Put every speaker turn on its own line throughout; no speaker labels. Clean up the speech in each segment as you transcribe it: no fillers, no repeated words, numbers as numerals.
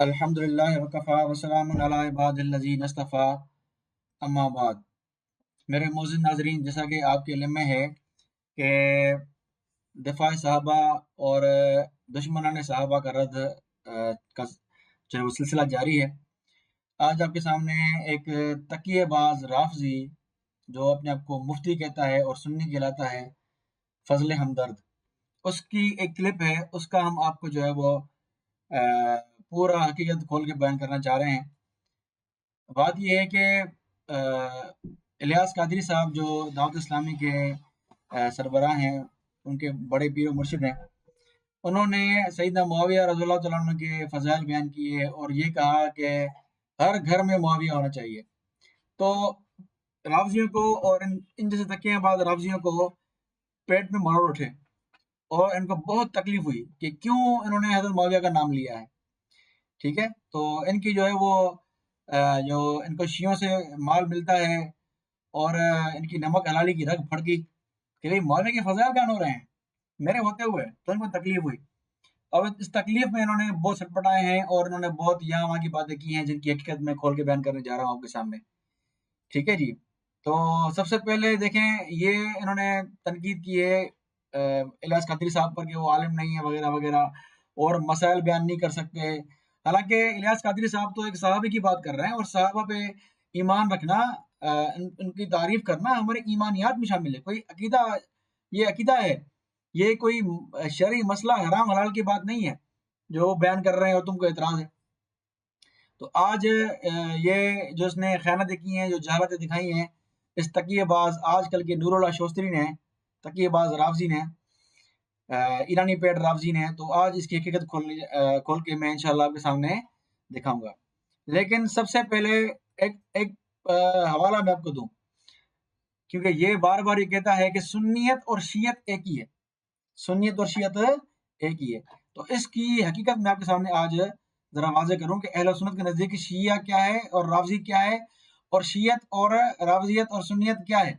الحمدللہ وکفا وسلام علی عباد الذین اصطفیٰ اما بعد۔ میرے معزز ناظرین، جیسا کہ آپ کے علم میں ہے کہ دفاع صحابہ اور دشمنان صحابہ کا رد کا جو ہے وہ سلسلہ جاری ہے۔ آج آپ کے سامنے ایک تقیہ باز رافضی جو اپنے آپ کو مفتی کہتا ہے اور سنی کہلاتا ہے، فضل ہمدرد، اس کی ایک کلپ ہے، اس کا ہم آپ کو جو ہے وہ پورا حقیقت کھول کے بیان کرنا چاہ رہے ہیں۔ بات یہ ہے کہ الیاس قادری صاحب جو دعوت اسلامی کے سربراہ ہیں، ان کے بڑے پیر و مرشد ہیں، انہوں نے سیدنا معاویہ رضی اللہ تعالیٰ عنہ کے فضائل بیان کیے اور یہ کہا کہ ہر گھر میں معاویہ ہونا چاہیے۔ تو رافضیوں کو اور ان جیسے تکیہ بعد رافضیوں کو پیٹ میں مروڑ اٹھے اور ان کو بہت تکلیف ہوئی کہ کیوں انہوں نے حضرت معاویہ کا نام لیا ہے۔ ٹھیک ہے، تو ان کی جو ہے وہ جو ان کو شیعوں سے مال ملتا ہے اور ان کی نمک حلالی کی رگ پھڑ گئی کہ بھئی معاویہ کے فضائل بیان ہو رہے ہیں میرے ہوتے ہوئے، تو ان کو تکلیف ہوئی۔ اور اس تکلیف میں انہوں نے بہت سٹپٹائے ہیں اور انہوں نے بہت یہاں وہاں کی باتیں کی ہیں جن کی حقیقت میں کھول کے بیان کرنے جا رہا ہوں آپ کے سامنے۔ ٹھیک ہے جی، تو سب سے پہلے دیکھیں، یہ انہوں نے تنقید کی ہے الیاس قادری صاحب پر کہ وہ عالم نہیں ہے وغیرہ وغیرہ اور مسائل بیان نہیں کر سکتے۔ حالانکہ الیاس قادری صاحب تو ایک صحابی کی بات کر رہے ہیں اور صحابہ پہ ایمان رکھنا، ان کی تعریف کرنا ہمارے ایمانیات میں شامل ہے۔ کوئی عقیدہ، یہ عقیدہ ہے، یہ کوئی شرعی مسئلہ حرام حلال کی بات نہیں ہے جو بیان کر رہے ہیں اور تم کو اعتراض ہے۔ تو آج یہ جو اس نے خیانتیں کی ہیں، جو جہالتیں دکھائی ہیں، اس تقیہ باز آج کل کے نور اللہ شوستری نے، تقیہ باز رافضی نے، ایرانی پیٹ رافضی نے، تو آج اس کی حقیقت کھول کے میں انشاءاللہ آپ کے سامنے دکھاؤں گا۔ لیکن سب سے پہلے ایک حوالہ میں آپ کو دوں، کیونکہ یہ بار بار یہ کہتا ہے کہ سنیت اور شیعت ایک ہی ہے، سنیت اور شیعت ایک ہی ہے۔ تو اس کی حقیقت میں آپ کے سامنے آج ذرا واضح کروں کہ اہل سنت کے نزدیک شیعہ کیا ہے اور رافضی کیا ہے، اور شیعت اور رافضیت اور سنیت کیا ہے،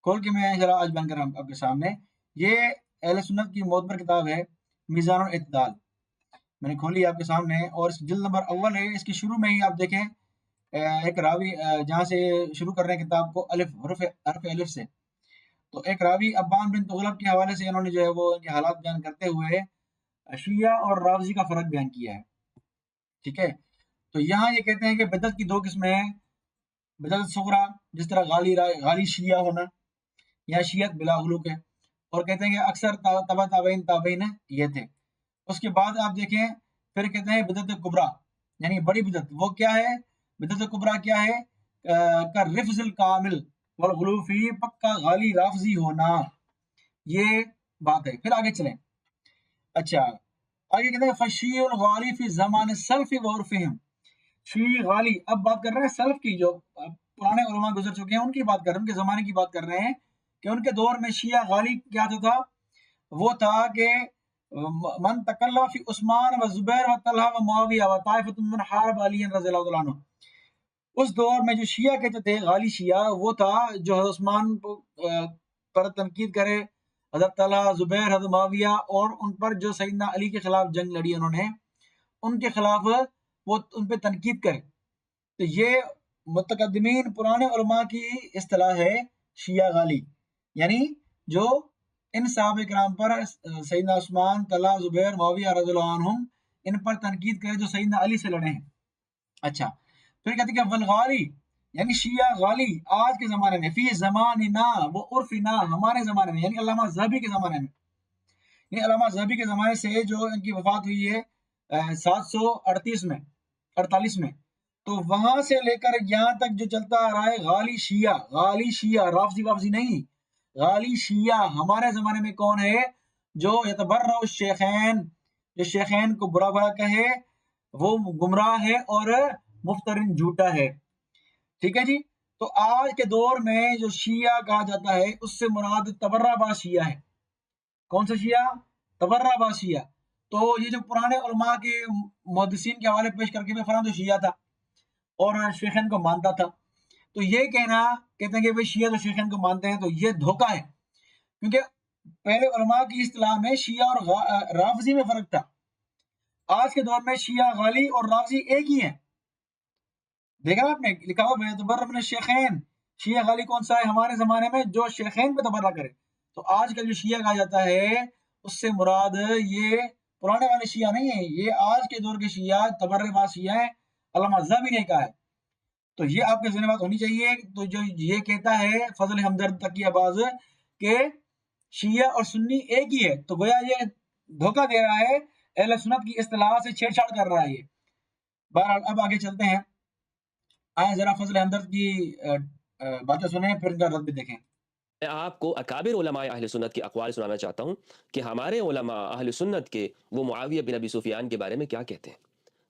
کھول کے میں ذرا آج بیان کر رہا ہوں آپ کے سامنے۔ یہ اہل سنت کی معتبر کتاب ہے میزان الاعتدال، میں نے کھولی آپ کے سامنے، اور اس جلد نمبر اول ہے۔ اس کے شروع میں ہی آپ دیکھیں ایک راوی، جہاں سے شروع کر رہے ہیں کتاب کو، حرف الف سے، تو ایک راوی ابان بن تغلب کے حوالے سے انہوں نے جو ہے وہ ان کے حالات بیان کرتے ہوئے شیعہ اور رافضی کا فرق بیان کیا ہے۔ ٹھیک ہے، تو یہاں یہ کہتے ہیں کہ بدعت کی دو قسمیں ہیں، بدعت صغریٰ جس طرح غالی شیعہ ہونا یا شیعت بلا غلو کے، اور کہتے ہیں کہ اکثر تبع تابعین یہ تھے۔ اس کے بعد آپ دیکھیں پھر کہتے ہیں بدعت کبریٰ، یعنی بڑی بدعت، وہ کیا ہے؟ بدعت کبریٰ کیا ہے؟ کا رفض الکامل والغلو فی، پکا غالی رافضی ہونا، یہ بات ہے۔ پھر آگے چلیں، اچھا آگے کہتے ہیں فشیع الغالی فی زمان سلف و عرفہم، شیعہ غالی، اب بات کر رہے ہیں سلف کی، جو پرانے علماء گزر چکے ہیں ان کی بات کر رہے ہیں، ان کے زمانے کی بات کر رہے ہیں کہ ان کے دور میں شیعہ غالی کیا تھا؟ وہ تھا کہ من تکلم فی عثمان و زبیر و طلحہ و معاویہ و طائفۃ من حارب علی رضی اللہ تعالیٰ عنہ۔ اس دور میں جو شیعہ کہتے تھے، غالی شیعہ، وہ تھا جو حضرت عثمان پر تنقید کرے، حضرت طلحہ، زبیر، حضرت معاویہ، اور ان پر جو سیدنا علی کے خلاف جنگ لڑی انہوں نے، ان کے خلاف وہ ان پہ تنقید کرے۔ تو یہ متقدمین پرانے علماء کی اصطلاح ہے شیعہ غالی، یعنی جو ان صحابہ کرام پر، سیدنا عثمان، طلحہ، زبیر، معاویہ رضی اللہ عنہم، ان پر تنقید کرے جو سیدنا علی سے لڑے ہیں۔ اچھا، پھر کہتے ہیں کہ والغالی، یعنی شیعہ غالی آج کے زمانے میں، فی زماننا و عرفنا، ہمارے زمانے میں، یعنی علامہ ذہبی کے زمانے میں، یعنی علامہ ذہبی کے زمانے سے جو ان کی وفات ہوئی ہے 738 میں، تو وہاں سے لے کر یہاں تک جو چلتا آ رہا ہے غالی شیعہ، غالی شیعہ، رافضی وافضی نہیں، غالی شیعہ ہمارے زمانے میں کون ہے؟ جو یتبرع الشیخین، جو شیخین کو برا بھلا کہے، وہ گمراہ ہے اور مفترن جھوٹا ہے۔ ٹھیک ہے جی، تو آج کے دور میں جو شیعہ کہا جاتا ہے اس سے مراد تبرع باز شیعہ ہے۔ کون سا شیعہ؟ تبرع باز شیعہ۔ تو یہ جو پرانے علماء کے محدثین کے حوالے پیش کر کے میں فلاں تو شیعہ تھا اور شیخین کو مانتا تھا، تو یہ کہنا، کہتے ہیں کہ بھئی شیعہ تو شیخین کو مانتے ہیں، تو یہ دھوکہ ہے، کیونکہ پہلے علماء کی اصطلاح میں شیعہ اور رافضی میں فرق تھا۔ آج کے دور میں شیعہ غالی اور رافضی ایک ہی ہیں. دیکھا آپ نے لکھا ہوا ہے تبرہ من الشیخین. شیعہ غالی کون سا ہے ہمارے زمانے میں؟ جو شیخین پہ تبرہ کرے. تو آج کل جو شیعہ کہا جاتا ہے اس سے مراد یہ پرانے والے شیعہ نہیں ہیں، یہ آج کے دور کے شیعہ تبرہ باز شیعہ ہیں. علامہ ذہبی نے کہا ہے. تو یہ آپ کے ذہن میں بات ہونی چاہیے. تو جو یہ کہتا ہے فضل ہمدرد تقیہ باز کہ شیعہ اور سنی ایک ہی ہے، تو گویا یہ دھوکہ دے رہا ہے، اہل سنت کی اصطلاح سے چھیڑ چھاڑ کر رہا ہے یہ. بہرحال اب آگے چلتے ہیں. آئیں ذرا فضل ہمدرد کی باتیں سنیں، پھر ان کا رد بھی دیکھیں.
میں آپ کو اکابر علماء اہل سنت کے اقوال سنانا چاہتا ہوں کہ ہمارے علماء اہل سنت کے وہ معاویہ بن ابی سفیان کے بارے میں کیا کہتے ہیں.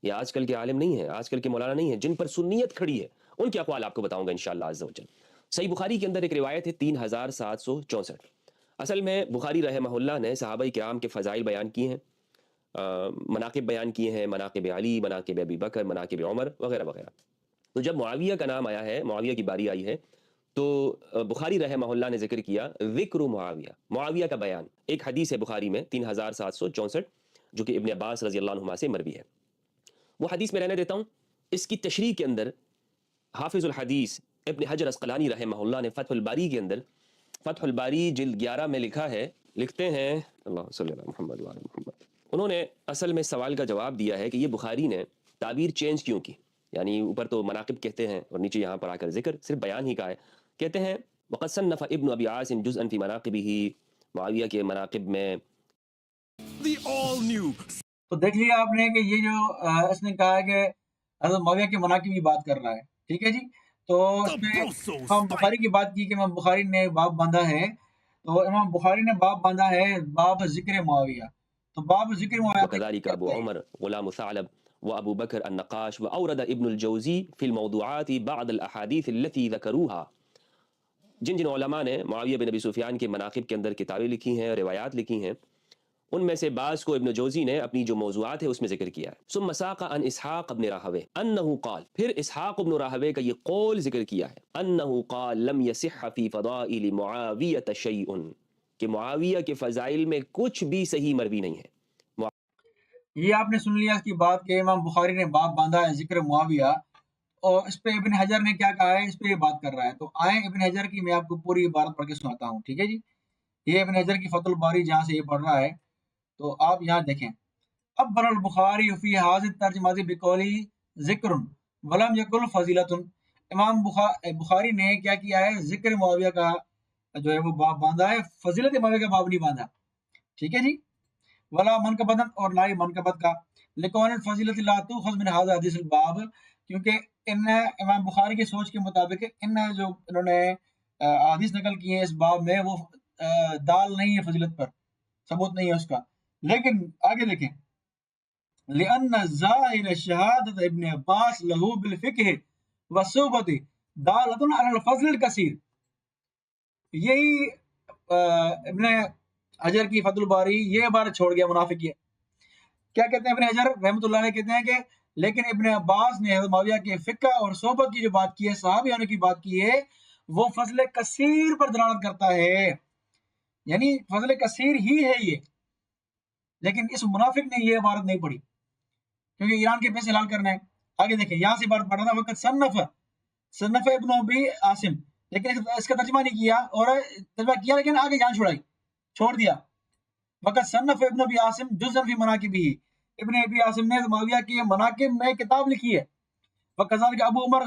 یہ آج کل کے عالم نہیں ہیں، آج کل کے مولانا نہیں ہیں جن پر سنیت کھڑی ہے، ان کے اقوال آپ کو بتاؤں گا انشاءاللہ عز و جل. صحیح بخاری کے اندر ایک روایت ہے 3764. اصل میں بخاری رحمہ اللہ نے صحابہ کرام کے فضائل بیان کیے ہیں، مناقب بیان کیے ہیں، مناقب علی، مناقب ابی بکر، مناقب عمر وغیرہ وغیرہ. تو جب معاویہ کا نام آیا ہے، معاویہ کی باری آئی ہے، تو بخاری رحمہ اللہ نے ذکر کیا ذکر معاویہ، معاویہ کا بیان. ایک حدیث ہے بخاری میں 3764 جو کہ ابن عباس رضی اللہ عنہما سے مروی ہے. وہ حدیث میں رہنے دیتا ہوں. اس کی تشریح کے اندر حافظ الحدیث ابن حجر اسقلانی رحمہ اللہ نے فتح الباری کے اندر، فتح الباری جلد 11 میں لکھا ہے، لکھتے ہیں اللہ صلی اللہ محمد وعلی محمد. انہوں نے اصل میں سوال کا جواب دیا ہے کہ یہ بخاری نے تعبیر چینج کیوں کی. یعنی اوپر تو مناقب کہتے ہیں اور نیچے یہاں پر آ کر ذکر صرف بیان ہی کا ہے. کہتے ہیں وقد صنف ابن ابی عاصم جزءا فی مناقبہ، معاویہ کے مناقب میں.
تو دیکھ لیا آپ نے کہ یہ جو اس نے کہا ہے کہ حضرت معاویہ کے مناقب کی بات کر رہا ہے. ٹھیک ہے جی. تو اس میں امام بخاری کی بات کی کہ امام بخاری نے باب باندھا ہے. تو امام بخاری نے باب باندھا ہے باب ذکر معاویہ. تو باب ذکر معاویہ
وكذلك ابو عمر غلام ثعلب وابو بكر النقاش، واورد ابن الجوزی في الموضوعات بعض الاحاديث التي ذكروها. جن جن علماء نے معاویہ بن ابی سفیان کے مناقب کے اندر کتابیں لکھی ہیں، روایات لکھی ہیں، ان میں سے بعض کو ابن جوزی نے اپنی جو موضوعات ہے اس میں ذکر کیا ہے. ثم ساق عن اسحاق بن راہوے انه قال، پھر اسحاق بن راہوے کا یہ قول ذکر کیا ہے، انه قال لم يصح في فضائل معاویہ شیء، کہ معاویہ کے فضائل میں کچھ بھی صحیح مروی نہیں ہے.
یہ آپ نے سن لیا اس کی بات کہ امام بخاری نے باب باندھا ہے ذکر معاویہ، اور اس پہ ابن حجر نے کیا کہا ہے، اس پہ یہ بات کر رہا ہے. تو آئیں ابن حجر کی میں آپ کو پوری عبارت پڑھ کے سناتا ہوں. ٹھیک ہے جی. یہ ابن حجر کی فتح الباری جہاں سے یہ پڑھ رہا ہے، تو آپ یہاں دیکھیں. ابر البخاری فی حاضر ترجمہ بقولی ذکر ولم یقل فضیلت. امام بخاری نے کیا کیا ہے، ذکر معاویہ کا جو ہے وہ باب باندھا ہے، فضیلت معاویہ کا باب نہیں باندھا. ٹھیک ہے جی. ولا منقبت، اور نہ ہی منقبت کا. لکون الفضیلت لا تؤخذ من هذا حدیث الباب، کیونکہ ان امام بخاری کی سوچ کے مطابق ان جو انہوں نے حدیث نقل کی ہے اس باب میں، وہ دال نہیں ہے فضیلت پر، ثبوت نہیں ہے اس کا. لیکن آگے دیکھیں، لأن ظاہر شہادت ابن عباس له بالفقہ والصحبت دالۃ علی الفضل الکثیر. یہی ابن حجر کی فتح الباری یہ عبارت چھوڑ گیا منافق. یہ کیا کہتے ہیں ابن حجر رحمۃ اللہ علیہ؟ کہتے ہیں کہ لیکن ابن عباس نے حضرت معاویہ کے فقہ اور صحبت کی جو بات کی ہے، صحابی ہونے کی بات کی ہے، وہ فضل کثیر پر دلالت کرتا ہے. یعنی فضل کثیر ہی ہے یہ. لیکن اس منافق نے یہ عبارت نہیں پڑھی کیونکہ ایران کے پیسے حلال کرنا ہے. آگے دیکھیں، یہاں سے عبارت پڑھا تھا وقت صنف ابن ابی عاصم، لیکن اس کا ترجمہ نہیں کیا، اور ترجمہ کیا لیکن آگے جان چھوڑ دیا. وقت صنف ابن ابی عاصم جزءا فی مناقبہ، ابن ابی عاصم نے معاویہ کی مناقب میں کتاب لکھی ہے. وکذالک ابو عمر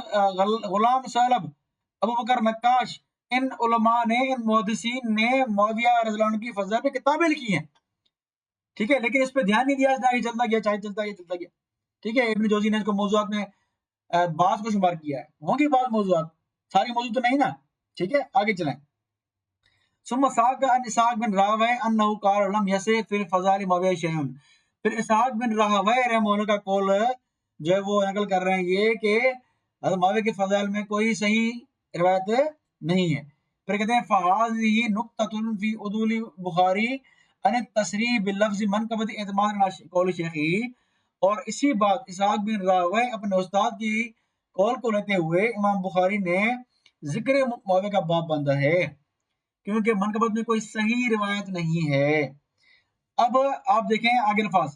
غلام ثعلب، ابو بکر نقاش، ان علماء نے، ان محدثین نے معاویہ رضی اللہ عنہ کی فضائل پہ کتابیں لکھی ہیں. ٹھیک ہے، لیکن اس پہ دھیان نہیں دیا، نہ یہ چلتا گیا، چاہے چلتا گیا. ٹھیک ہے. ابن جوزی نے اس کو موضوعات میں بعض کو شمار کیا ہے، ہوں گی بعض موضوعات، ساری موضوع تو نہیں نا. ٹھیک ہے، آگے چلیں. ثم ساق عن اسحاق بن راہوے انه قال لم يصح في الفضائل معاویہ شیء. پھر اسحاق بن راہوے رحمہ اللہ کا قول جو ہے وہ نقل کر رہے ہیں یہ کہ حضرت معاویہ کے فضائل میں کوئی صحیح روایت نہیں ہے. پھر کہتے ہیں فهذه نقطة في عدول بخاری ان التصریح باللفظ منقبت اعتماد علی قول شیخی. اور اسی بات اسحاق بن راہوے اپنے استاد کی قول کو لیتے ہوئے امام بخاری نے ذکر معاویہ کا باب باندھا ہے، کیونکہ منقبت میں کوئی صحیح روایت نہیں ہے. اب آپ دیکھیں آگے الفاظ،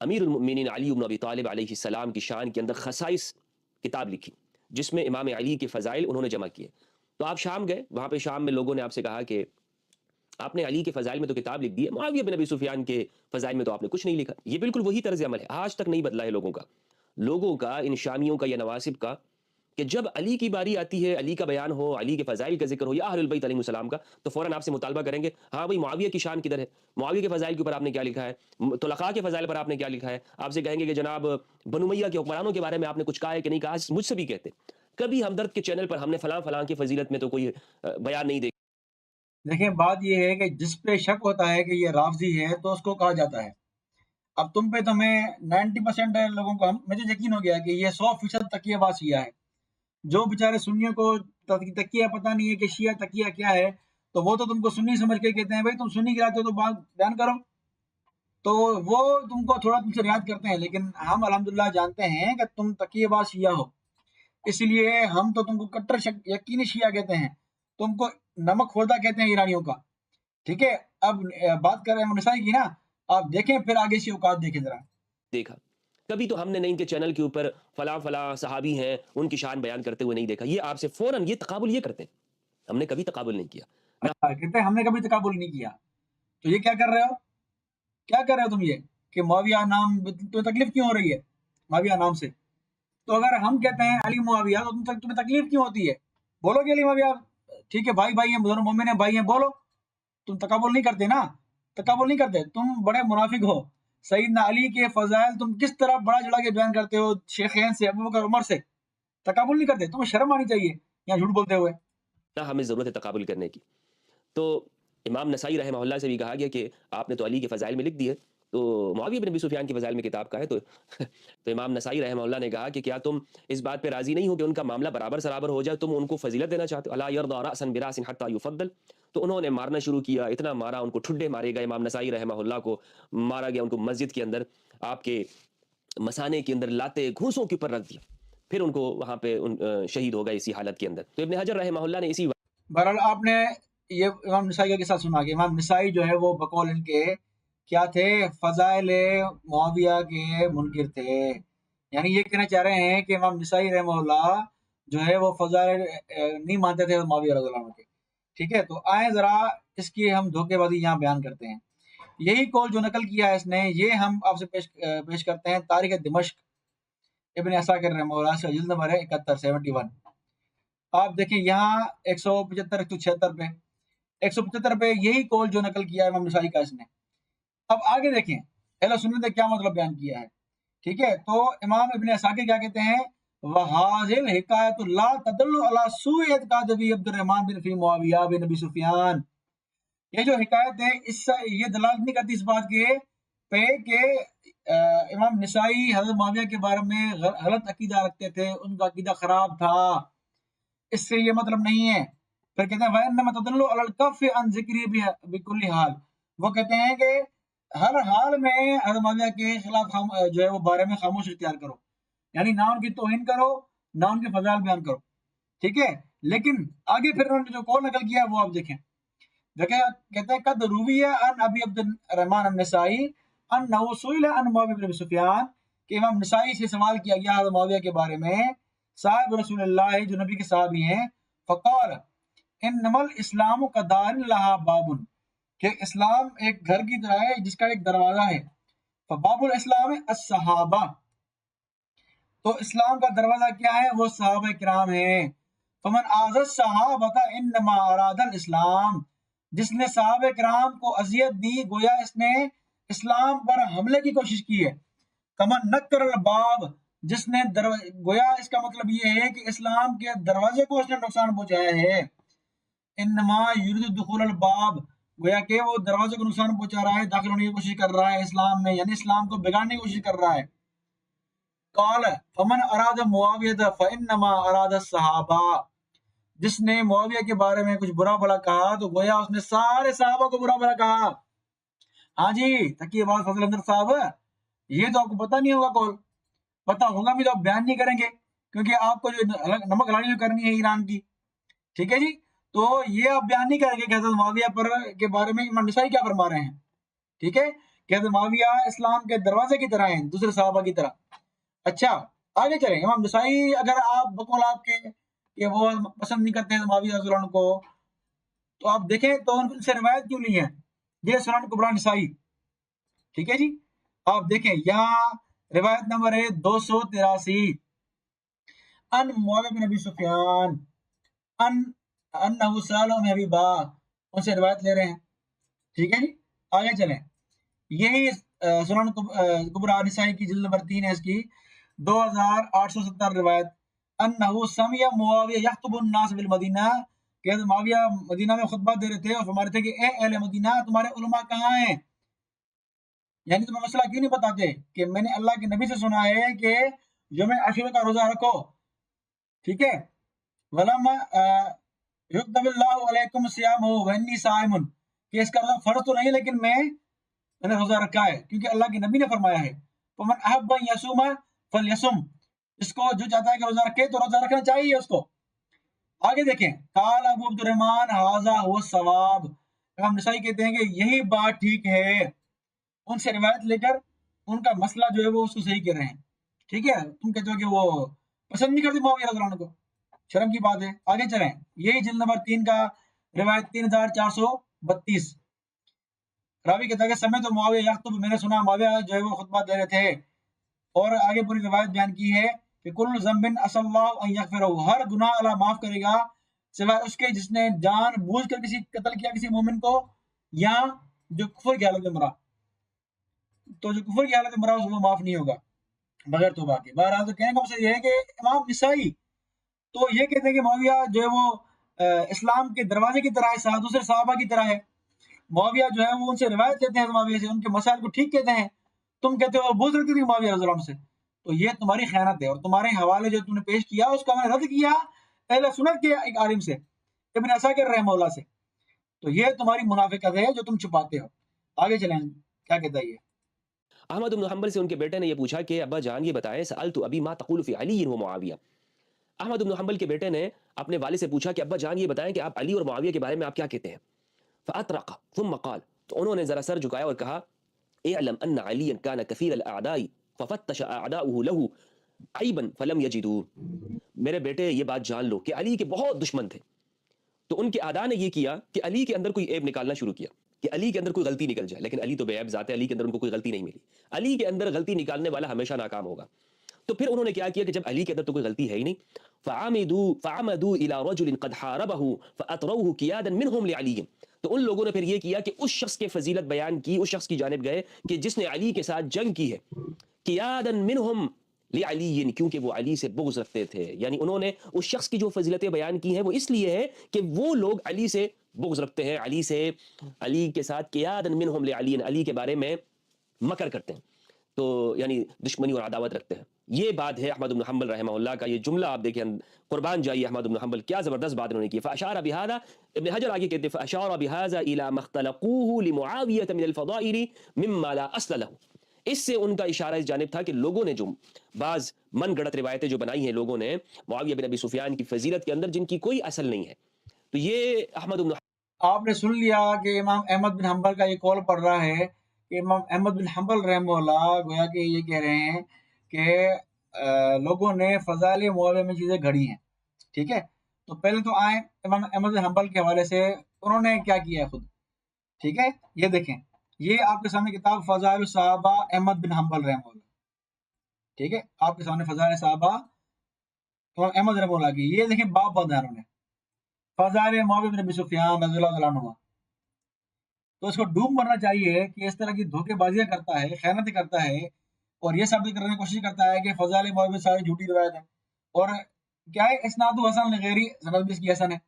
امیر المؤمنین علی بن ابی طالب علیہ السلام کی شان کے اندر خصائص کتاب لکھی جس میں امام علی کے فضائل انہوں نے جمع کیے. تو آپ شام گئے, وہاں پہ شام میں لوگوں نے آپ سے کہا کہ آپ نے علی کے فضائل میں تو کتاب لکھ دی ہے, معاویہ بن ابی سفیان کے فضائل میں تو آپ نے کچھ نہیں لکھا. یہ بالکل وہی طرز عمل ہے, آج تک نہیں بدلا ہے لوگوں کا ان شامیوں کا یا نواسب کا, کہ جب علی کی باری آتی ہے, علی کا بیان ہو, علی کے فضائل کا ذکر ہو یا اہل البیت علیہ السلام کا, تو فوراً آپ سے مطالبہ کریں گے ہاں بھائی معاویہ کی شان کدھر ہے, معاویہ کے فضائل کے اوپر آپ نے کیا لکھا ہے, طلقاء کے فضائل پر آپ نے کیا لکھا ہے. آپ سے کہیں گے کہ جناب بنو امیہ کے حکمرانوں کے بارے میں آپ نے کچھ کہا ہے کہ نہیں کہا. مجھ سے بھی کہتے کبھی ہمدرد کے چینل پر ہم نے فلاں فلاں کی فضیلت میں تو کوئی بیان نہیں دیکھا.
دیکھیں بات یہ ہے کہ جس پہ شک ہوتا ہے کہ یہ رافضی ہے تو اس کو کہا جاتا ہے. اب تم پہ تمہیں 90% لوگوں کو مجھے یقین ہو گیا کہ یہ 100% تکیہ باز شیعہ ہے. جو بیچارے سنیوں کو تکیہ پتہ نہیں ہے کہ شیعہ تکیہ کیا ہے, تو وہ تو تم کو سنی سمجھ کے کہتے ہیں بھائی تم سنی گراتے ہو تو بات بیان کرو, تو وہ تم کو تھوڑا تم سے رعایت کرتے ہیں. لیکن ہم الحمدللہ جانتے ہیں کہ تم تکیہ باز شیعہ ہو, اس لیے ہم تو تم کو کٹر یقینی شیعہ کہتے ہیں, تم کو نمک خوردہ کہتے ہیں ایرانیوں کا. ٹھیک ہے, اب بات کر رہے ہیں نسائی کی نا, آپ دیکھیں پھر آگے سے اوقات دیکھیں ذرا.
کبھی تو ہم نے نہیں ان کے چینل کے اوپر فلاں فلاں صحابی ہیں ان کی شان بیان کرتے ہوئے نہیں دیکھا. یہ آپ سے فوراً یہ تقابل یہ کرتے ہیں, ہم نے کبھی تقابل نہیں کیا.
کہتے ہیں ہم نے کبھی تقابل نہیں کیا, تو یہ کیا کر رہے ہو, کیا کر رہے ہو تم یہ کہ معاویہ نام تو تکلیف کیوں ہو رہی ہے معاویہ نام سے؟ تو اگر ہم کہتے ہیں علی معاویہ تو تمہیں تکلیف کیوں ہوتی ہے؟ بولو کہ علی معاویہ ٹھیک ہے بھائی بھائی ہیں, دونوں مومن ہیں, بھائی ہیں, بولو. تم تقابل نہیں کرتے نا, تقابل نہیں کرتے, تم بڑے منافق ہو. سیدنا علی کے فضائل تم کس طرح بڑا جڑا کے بیان کرتے ہو شیخین سے, ابوبکر عمر سے. تقابل نہیں کرتے, تمہیں شرم آنی چاہیے یہاں جھوٹ بولتے ہوئے.
ہمیں ضرورت ہے تقابل کرنے کی. تو امام نسائی رحمہ اللہ سے بھی کہا گیا کہ آپ نے تو علی کے فضائل میں لکھ دی ہے, تو معاویہ بن ابی سفیان کی فضائل میں کتاب کا ہے. تو امام نسائی رحمہ اللہ نے کہا کہ کیا تم اس بات پہ راضی نہیں ہو کہ ان کا معاملہ برابر سرابر ہو جائے, تم ان کو فضیلت دینا چاہتے ہو؟ الا یرضى رأسا براس حتى يفضل. تو انہوں نے مارنا شروع کیا, اتنا مارا, ان کو ٹھڈے مارے گئے. امام نسائی رحمہ اللہ کو مارا گیا, ان کو مسجد کے اندر آپ کے مسانے کے اندر لاتے گھوسوں کے اوپر رکھ دیا, پھر ان کو وہاں پہ شہید ہو گئے اسی حالت کے اندر. تو ابن حجر رحمہ اللہ نے اسی
بہرحال آپ نے یہ امام نسائی کا قصہ سنا کہ امام نسائی جو ہے وہ بقول ان کے کیا تھے, فضائل معاویہ کے منکر تھے. یعنی یہ کہنا چاہ رہے ہیں کہ امام نسائی رحمہ اللہ جو ہے وہ فضائل نہیں مانتے تھے معاویہ رضی اللہ عنہ کے. ٹھیک ہے, تو آئیں ذرا اس کی ہم دھوکے بازی یہاں بیان کرتے ہیں. یہی قول جو نقل کیا ہے اس نے, یہ ہم آپ سے پیش کرتے ہیں تاریخ دمشق ابن عساکر رحمہ اللہ سے, جلد نمبر ہے 71. آپ دیکھیں یہاں 175 176 پہ 175 پہ یہی قول جو نقل کیا ہے امام نسائی کا اس نے. اب آگے دیکھیں اہل سنت نے کیا مطلب بیان کیا ہے. ٹھیک ہے, تو امام ابن عساکر کیا کہتے ہیں, وَهَذِهِ الْحِكَایَةُ لَا تَدُلُّ عَلَى سُوءِ اعْتِقَادِ أَبِي عبد الرحمن بن فی معاویہ بن ابی سفیان. یہ جو حکایت ہے اس سے یہ دلالت نہیں کرتی اس بات کے پہ کہ امام نسائی حضرت معاویہ کے بارے میں غلط عقیدہ رکھتے تھے, ان کا عقیدہ خراب تھا, اس سے یہ مطلب نہیں ہے. پھر کہتے ہیں وَإِنَّمَا تَدُلُّ عَلَى الْكَفِّ عَنْ ذِكْرِهِ بِكُلِّ حال. وہ کہتے ہیں کہ ہر حال میں حضرت معاویہ کے خلاف جو ہے وہ بارے میں خاموش اختیار کرو, یعنی نہ ان کی توہین کرو نہ ان کے فضائل بیان کرو. ٹھیک ہے, لیکن آگے پھر انہوں نے جو قول نقل کیا وہ آپ دیکھیں. کہتے ہیں قد رویہ عن ابی عبد الرحمن النسائی انہ سئل عن معاویہ بن ابی سفیان, کہ امام نسائی سے سوال کیا گیا حضرت معاویہ کے بارے میں, صاحب رسول اللہ جو نبی کے صحابی ہیں. فقال انما الاسلام کدار لہا باب, کہ اسلام ایک گھر کی طرح ہے جس کا ایک دروازہ ہے. فباب الاسلام الصحابہ, تو اسلام کا دروازہ کیا ہے, وہ صحابہ کرام ہیں. فمن آذى الصحابہ انما اراد الاسلام, جس نے صحابہ کرام کو اذیت دی گویا اس نے اسلام پر حملے کی کوشش کی ہے. کمن نکر الباب, جس نے گویا اس کا مطلب یہ ہے کہ اسلام کے دروازے کو اس نے نقصان پہنچایا ہے. انما یرید دخول الباب, گویا کہ وہ دروازے کو نقصان پہنچا رہا ہے, داخل ہونے کی کوشش کر رہا ہے اسلام میں, یعنی اسلام کو بگاڑنے کی کوشش کر رہا ہے. قال فمن اراد معاویہ فانما اراد الصحابہ, جس نے معاویہ کے بارے میں کچھ برا بھلا کہا تو گویا اس نے سارے صحابہ کو برا بھلا کہا. ہاں جی تقی بات فضل اندر صاحب, یہ تو آپ کو پتہ نہیں ہوگا, کول پتہ ہوگا بھی تو آپ بیان نہیں کریں گے, کیونکہ آپ کو جو نمک لاڑی جو کرنی ہے ایران کی. ٹھیک ہے جی, تو یہ آپ بیان نہیں کریں گے کہ حضرت معاویہ پر کے بارے میں امام نسائی کیا فرما رہے ہیں. ٹھیک ہے, کہ حضرت معاویہ اسلام کے دروازے کی طرح ہیں، دوسرے صحابہ کی طرح. اچھا آگے چلیں. امام نسائی اگر آپ بقول آپ کے کہ وہ پسند نہیں کرتے ہیں معاویہ رضی اللہ عنہ کو، تو آپ دیکھیں تو ان سے روایت کیوں نہیں ہے. یہ سنن کبریٰ نسائی، ٹھیک ہے جی. آپ دیکھیں یہاں روایت نمبر ہے 283 ان معاویہ بن ابی سفیان انہ سأل ام حبیبہ، ان سے روایت لے رہے ہیں. ٹھیک ہے جی. آگے چلیں. یہی سنن کبریٰ نسائی کی جلد نمبر 3 ہے، اس کی 2870 روایت. انہ سمع معاویہ یخطب الناس بالمدینہ، کہ معاویہ مدینہ میں خطبہ دے رہے تھے اور فرما رہے تھے کہ اے اہل مدینہ تمہارے علماء کہاں ہیں، یعنی تمہیں مسئلہ کیوں نہیں بتاتے کہ میں نے اللہ کے نبی سے سنا ہے کہ یوم عاشورہ کا روزہ رکھو. ٹھیک ہے. ولما یکتب اللہ علیکم الصیام وانی صائم، کہ اس کا روزہ فرض تو نہیں لیکن میں نے روزہ رکھا ہے کیونکہ اللہ کے نبی نے فرمایا ہے. فمن احب ان یصوم فلیصم، اس کو جو چاہتا ہے کہ روزہ رکھے تو روزہ رکھنا چاہیے اس کو. آگے دیکھیں. قال ابو عبد الرحمن ھذا هو الصواب، امام نسائی کہتے ہیں کہ یہی بات ٹھیک ہے. ان سے روایت لے کر ان کا مسئلہ جو ہے وہ اس کو صحیح کر رہے ہیں. ٹھیک ہے. تم کہتے ہو کہ وہ پسند نہیں کرتے معاویہ رضی اللہ عنہ کو، شرم کی بات ہے. آگے چلیں. یہی جلد نمبر 3 کا روایت 3432. راوی کہتا ہے کہ سمعت معاویہ یخطب، میں نے سنا معاویہ جو ہے وہ خطبہ دے رہے تھے. اور آگے پوری روایت بیان کی ہے کہ کل ذنب عسى اللہ ان یغفرہ، ہر گناہ اللہ معاف کرے گا سوائے اس کے جس نے جان بوجھ کر کسی قتل کیا کسی مومن کو، یا جو کفر کی حالت میں مرا. تو جو کفر کی حالت میں مرا اس کو معاف نہیں ہوگا بغیر توبہ کے. بہرحال تو کہنے کا مقصد یہ ہے کہ امام نسائی تو یہ کہتے ہیں کہ معاویہ جو ہے وہ اسلام کے دروازے کی طرح ہے، دوسرے صحابہ کی طرح ہے. معاویہ جو ہے وہ ان سے روایت لیتے ہیں معاویہ سے، ان کے مسائل کو ٹھیک کہتے ہیں. تم کہتے ہو بغض رکھتی تھی معاویہ رضی اللہ عنہ سے، تو یہ تمہاری خیانت ہے. اور تمہارے حوالے جو تم نے پیش کیا اس کا میں نے رد کیا اہل سنت کے ایک عالم سے، ابن عساکر رحمہ اللہ سے. تو یہ تمہاری منافقت ہے جو تم چھپاتے ہو. آگے چلیں کیا کہتا ہے یہ.
احمد بن حنبل سے ان کے بیٹے نے یہ پوچھا کہ ابا جان یہ بتائیں سألت ابی ما تقول فی علی و معاویہ. احمد بن حنبل کے بیٹے نے اپنے والد سے پوچھا کہ ابا جان یہ بتائیں کہ آپ علی اور معاویہ کے بارے میں آپ کیا کہتے ہیں. فاطرق ثم قال، تو انہوں نے ذرا سر جھکایا اور کہا اعلم ان علیا كان كثير الاعداء ففتش اعداؤه له عیبا فلم یجدوه. میرے بیٹے یہ بات جان لو کہ علی کے بہت دشمن تھے، تو ان کے اعداء نے یہ کیا کہ علی کے اندر کوئی عیب نکالنا شروع کیا کہ علی کے اندر کوئی غلطی نکل جائے، لیکن علی تو بے عیب ذات ہے، علی کے اندر ان کو کوئی غلطی نہیں ملی. علی کے اندر غلطی نکالنے والا ہمیشہ ناکام ہوگا. تو پھر انہوں نے کیا کیا کہ جب علی کے اندر تو کوئی غلطی ہے ہی نہیں، فعمدوا الى رجل قد حاربه فاطروه قيادا منهم لعلی. تو ان لوگوں نے پھر یہ کیا کہ اس شخص کے فضیلت بیان کی، اس شخص کی جانب گئے کہ جس نے علی کے ساتھ جنگ کی ہے، قیادا منهم لعلی، کیونکہ وہ علی سے بغض رکھتے تھے. یعنی انہوں نے اس شخص کی جو فضیلتیں بیان کی ہیں وہ اس لیے ہے کہ وہ لوگ علی سے بغض رکھتے ہیں، علی کے ساتھ قیادا منهم لعلی، علی کے بارے میں مکر کرتے ہیں، تو یعنی دشمنی اور عداوت رکھتے ہیں. یہ بات ہے احمد بن حنبل رحمہ اللہ کا. یہ جملہ آپ دیکھیں، قربان جائیے احمد بن حنبل، کیا زبردست بات انہوں نے کی. فاشار بهذا، ابن حجر آگے کہتے ہیں فاشار بهذا الى ما اختلقوه لمعاویہ من الفضائل مما لا اصل له. اس سے ان کا اشارہ اس جانب تھا کہ لوگوں نے جو بعض من گڑت روایتیں جو بنائی ہیں لوگوں نے معاویہ بن ابی سفیان کی فضیلت کے اندر، جن کی کوئی اصل نہیں ہے. تو یہ احمد بن،
آپ نے سن لیا کہ امام احمد بن حنبل کا یہ قول پڑھ رہا ہے کہ امام احمد بن حنبل رحمہ اللہ گویا کہ یہ کہہ رہے ہیں کہ لوگوں نے فضائل معاویہ میں چیزیں گھڑی ہیں. ٹھیک ہے. تو پہلے تو آئیں امام احمد بن حنبل کے حوالے سے انہوں نے کیا کیا ہے خود. ٹھیک ہے. یہ دیکھیں، یہ آپ کے سامنے کتاب فضائل الصحابہ احمد بن حنبل رحمہ اللہ. ٹھیک ہے. آپ کے سامنے فضائل صحابہ امام احمد رحمہ اللہ کی، یہ دیکھیں باب بند ہے انہوں نے، فضائل معاویہ بن ابی سفیان رضی اللہ عنہ. تو اس کو ڈوب مرنا چاہیے کہ اس طرح کی دھوکے بازیاں کرتا ہے، خیانتیں کرتا ہے، اور یہ ثابت کرنے کی کوشش کرتا ہے کہ فضائل معاویہ ساری جھوٹی روایت ہے. اور کیا ہے اسناد حسن غیری، سند بھی اس کی حسن ہے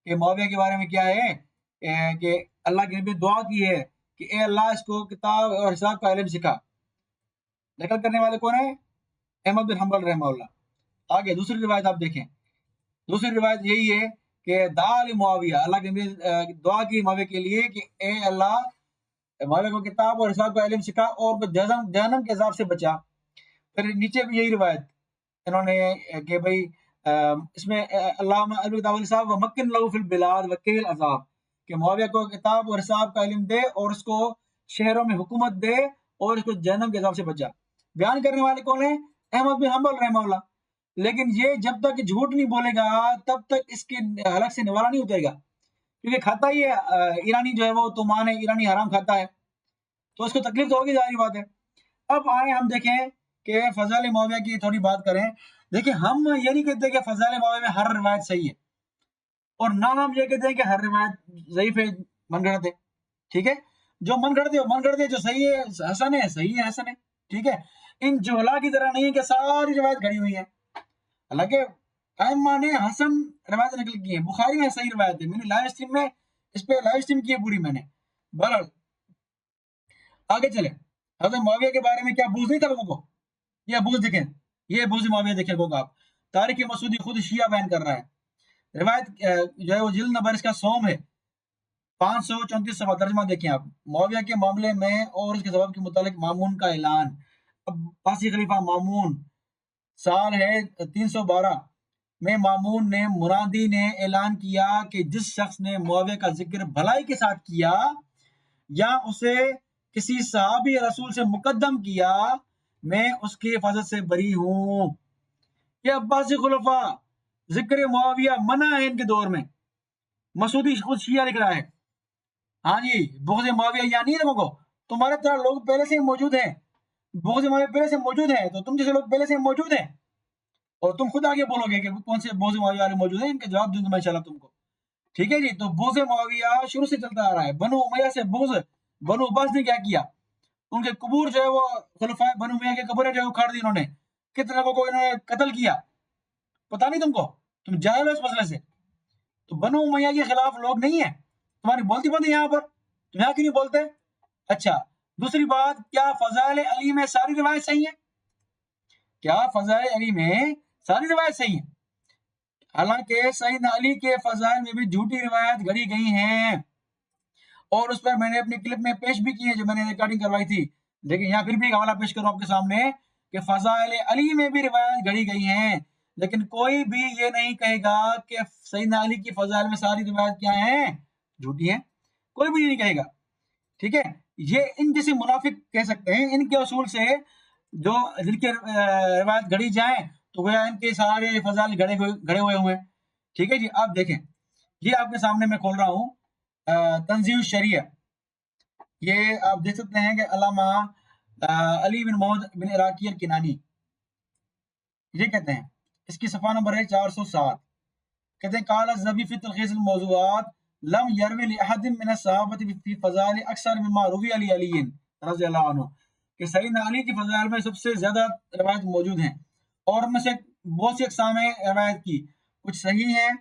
کہ معاویہ کے بارے میں کیا ہے کہ اللہ کے نبی دعا کی ہے کہ اے اللہ اس کو کتاب اور حساب کا علم سکھا. نقل کرنے والے کون ہیں؟ احمد بن حنبل رحمہ اللہ. آگے دوسری روایت آپ دیکھیں. دوسری روایت یہی ہے کہ دعا معاویہ، اللہ کے نبی دعا کی معاویہ کے لیے کہ اے اللہ معاویہ کو کتاب اور حساب کا علم سکھا اور جہنم کے عذاب سے بچا. پھر نیچے بھی یہی روایت انہوں نے کہ بھئی اس میں اللہم الکتاب والحساب ومکن لہو فی البلاد وقیل عذاب، کہ معاویہ کو کتاب اور حساب کا علم دے اور اس کو شہروں میں حکومت دے اور اس کو جہنم کے عذاب سے بچا۔ بیان کرنے والے کون ہیں؟ احمد بن حنبل رحمہ اللہ۔ لیکن یہ جب تک جھوٹ نہیں بولے گا تب تک اس کے حلق سے نوالا نہیں اترے گا، کیونکہ کھاتا ہی ہے ایرانی جو ہے وہ تومان ہے، ایرانی حرام کھاتا ہے، تو اس کو تکلیف تو ہوگی، ظاہری بات ہے۔ اب آئیں ہم دیکھیں کہ فضائل معاویہ کی تھوڑی بات کریں۔ دیکھیں ہم یہ نہیں کہتے کہ فضائل معاویہ میں ہر روایت صحیح ہے، اور نہ ہم یہ کہتے ہیں کہ ہر روایت ضعیف ہے، من گھڑت ہے، ٹھیک ہے؟ جو من گھڑت ہے وہ من گھڑت ہے، جو صحیح ہے حسن ہے، صحیح ہے حسن ہے، ٹھیک ہے؟ ان جوہلا کی طرح نہیں کہ ساری روایت گھڑی ہوئی ہے، حالانکہ ائمہ نے حسن روایت نقل کی ہے، بخاری میں صحیح روایت ہے، میں نے لائیو اسٹریم میں اس پہ لائیو اسٹریم کی ہے پوری میں نے۔ بہرحال آگے چلیں، حضرت معاویہ کے بارے میں کیا بوجھ نہیں تھا لوگوں کو؟ یہ بوجھ دیکھیں، یہ بوجھ معاویہ دیکھیں لوگ آپ، تاریخ مسعودی خود شیعہ بیان کر رہا ہے، روایت جو ہے وہ جلد نمبر اس کا 100 ہے، 534 صفحہ، ترجمہ دیکھیں آپ، معاویہ کے معاملے میں اور اس کے سبب کے متعلق مامون کا اعلان۔ اب عباسی خلیفہ مامون، سال ہے 312 میں مامون نے منادی نے اعلان کیا کہ جس شخص نے معاویہ کا ذکر بھلائی کے ساتھ کیا یا اسے کسی صحابی رسول سے مقدم کیا، میں اس کی حفاظت سے بری ہوں۔ یہ عباسی خلفاء ذکر معاویہ منع ہے ان کے دور میں، مسعودی خود شیعہ لکھ رہا ہے۔ ہاں جی، بغض معاویہ یا نہیں لوگوں کو، تمہارے طرح لوگ پہلے سے موجود ہیں، بغض معاویہ پہلے سے موجود ہے، تو تم جیسے لوگ پہلے سے موجود ہیں، اور تم خود آگے بولو گے کہ کون سے بغض معاویہ والے موجود ہیں، ان کا جواب دوں گا میں انشاءاللہ تم کو، ٹھیک ہے جی؟ تو بغض معاویہ شروع سے چلتا آ رہا ہے، بنو امیہ سے بغض۔ بنو عباس نے کیا کیا؟ ان کے قبور جو ہے وہ خلفائے بنو امیہ کے قبریں جو ہے اکھاڑ دی انہوں نے، کتنے لوگوں کو انہوں نے قتل کیا، پتہ نہیں تم کو؟ تم جاہل ہو اس مسئلے سے؟ تو بنو امیہ کے خلاف لوگ نہیں ہیں، تمہاری بولتی بند ہے یہاں پر، تم یہاں کیوں نہیں بولتے؟ اچھا، دوسری بات، کیا فضائل علی میں ساری روایت صحیح ہیں؟ کیا فضائل علی میں ساری روایت صحیح ہیں؟ حالانکہ سیدنا علی کے فضائل میں بھی جھوٹی روایت گھڑی گئی ہیں، اور اس پر میں نے اپنی کلپ میں پیش بھی کی ہے جو میں نے ریکارڈنگ کروائی تھی، لیکن یہاں پھر بھی ایک حوالہ پیش کروں آپ کے سامنے کہ فضائل علی میں بھی روایت گھڑی گئی ہیں، لیکن کوئی بھی یہ نہیں کہے گا کہ سیدنا علی کی فضائل میں ساری روایت کیا ہیں؟ جھوٹی ہیں، کوئی بھی نہیں کہے گا، ٹھیک ہے؟ یہ ان جیسے منافق کہہ سکتے ہیں، ان کے اصول سے جو جن کے روایت گھڑی جائیں تو گویا ان کے سارے فضائل گھڑے ہوئے ہوئے ہیں، ٹھیک ہے جی؟ آپ دیکھیں، یہ آپ کے سامنے میں کھول رہا ہوں تنزیہ الشریعہ، یہ آپ دیکھ سکتے ہیں کہ علامہ علی بن محمد بن عراقی الکنانی یہ کہتے ہیں، اس کی صفحہ نمبر ہے 407، کہتے ہیں قال الذهبي في تلخيص الموضوعات لم يروي لأحد من الصحابة في فضائل اکثر مما روی علی رضی اللہ عنہ، کہ سیدنا علی کی فضائل میں سب سے زیادہ روایت موجود ہیں، اور ان میں سے بہت سی اقسام ہیں روایت کی، کچھ صحیح ہیں،